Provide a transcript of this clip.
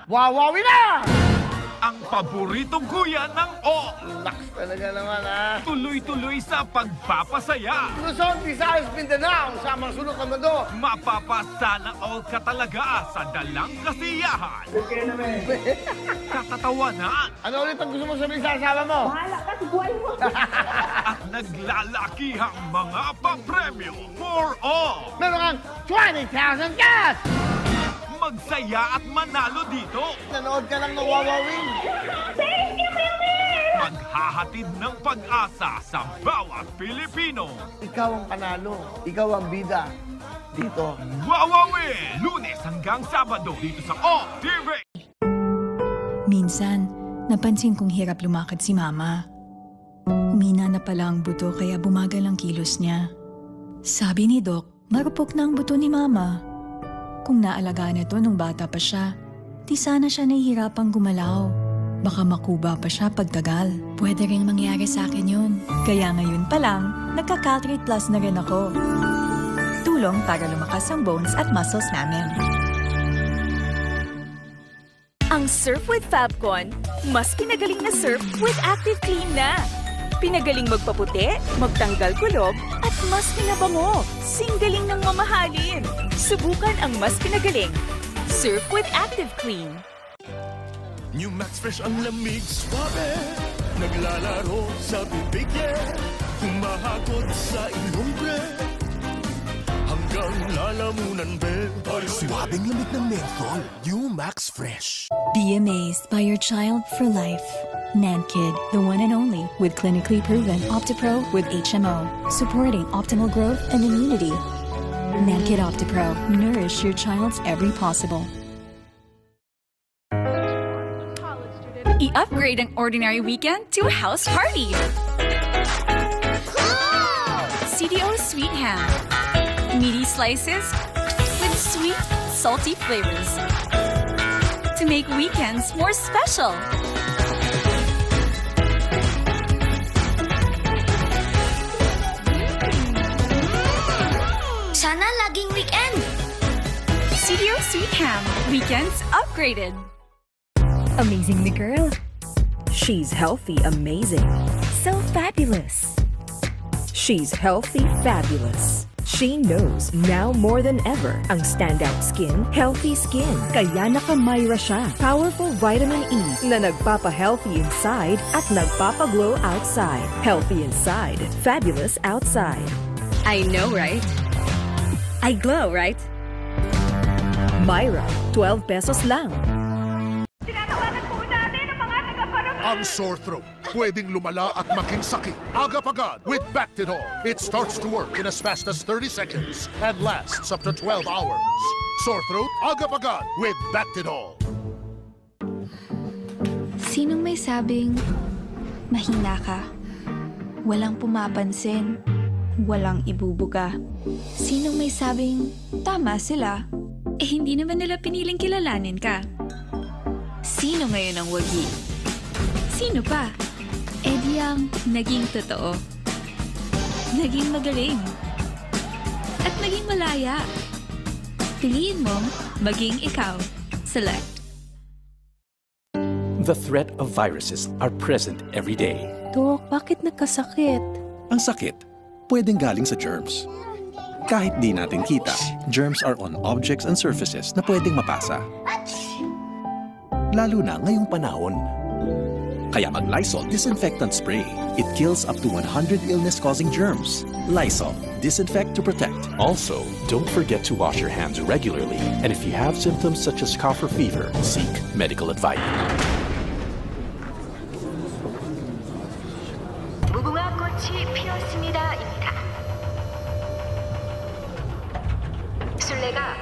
Wawawi na! Ang paboritong kuya ng O. Laks talaga naman, ha? Tuloy-tuloy sa pagpapasaya. Luzon, Visayas, Mindanao, sa mga sulok ng mundo. Mapapasana all ka talaga sa dalang kasiyahan. Katatawanan Ano ulit ang gusto mo sabihin sa asawa mo? Bahala ka, buhay mo. at naglalakihang mga papremyo for all. Meron kang 20,000 cash! Magsaya at manalo dito. Nanood ka lang ng Wawawin. Thank you, Pilipin! Maghahatid ng pag-asa sa bawat Pilipino. Ikaw ang panalo. Ikaw ang bida. Dito. Wawawin! Lunes hanggang Sabado dito sa O-TV. Minsan, napansin kong hirap lumakad si Mama. Humina na pala ang buto kaya bumagal ang kilos niya. Sabi ni Doc, marupok na ang buto ni Mama. Kung naalagaan ito nung bata pa siya, di sana siya nahihirapang gumalaw. Baka makuba pa siya pagtagal. Pwede rin mangyari sa akin yun. Kaya ngayon pa lang, nagka-Caltrate Plus na rin ako. Tulong para lumakas ang bones at muscles namin. Ang Surf with Fabcon, mas pinagaling na surf with Active Clean na. Pinagaling magpaputi, magtanggal kulob, at mas pinabango. Singgaling ng mamahalin. Subukan ang mas pinagaling. Surf with Active Clean. New Max Fresh ang lamig, suabe. Naglalaro sa bibig, humahakot sa ilong, hanggang lalamunan, Suabing lamig ng menthol. New Max Fresh. Be amazed by your child for life. NanKid, the one and only with clinically proven OptiPro with HMO, supporting optimal growth and immunity. NanKid OptiPro, nourish your child's every possible. I-upgrade ang ordinary weekend to a house party. CDO Sweet Ham. Meaty slices with sweet, salty flavors to make weekends more special. Sana laging weekend. CDO Sweet Ham. Weekends upgraded. Amazing the girl. She's healthy, amazing. So fabulous. She's healthy, fabulous. She knows now more than ever ang standout skin, healthy skin. Kaya naka-Myra siya. Powerful vitamin E na nagpapa-healthy inside at nagpapa-glow outside. Healthy inside, fabulous outside. I know, right? I glow, right? Myra, 12 pesos lang. Tinatawagan po natin ang mga taga-parang... Ang sore throat. Pwedeng lumala at maging sakit. Agad-agad with Bactidol. It starts to work in as fast as 30 seconds and lasts up to 12 hours. Sore throat, agad-agad with Bactidol. Sinong may sabing mahina ka? Walang pumapansin. Walang ibubuga. Sinong may sabing tama sila? Eh, hindi naman nila piniling kilalanin ka. Sino ngayon ang wagi? Sino pa? Eh diyang Naging totoo. Naging magaling. At naging malaya. Piliin mo maging ikaw. Select. The threat of viruses are present every day. Dok, bakit nagkasakit? Ang sakit, pwedeng galing sa germs. Kahit di natin kita, germs are on objects and surfaces na pwedeng mapasa. Lalo na ngayong panahon. Kaya mag-Lysol Disinfectant Spray. It kills up to 100 illness-causing germs. Lysol. Disinfect to protect. Also, don't forget to wash your hands regularly. And if you have symptoms such as cough or fever, seek medical advice. 무궁화 꽃이 피었습니다입니다. 술래가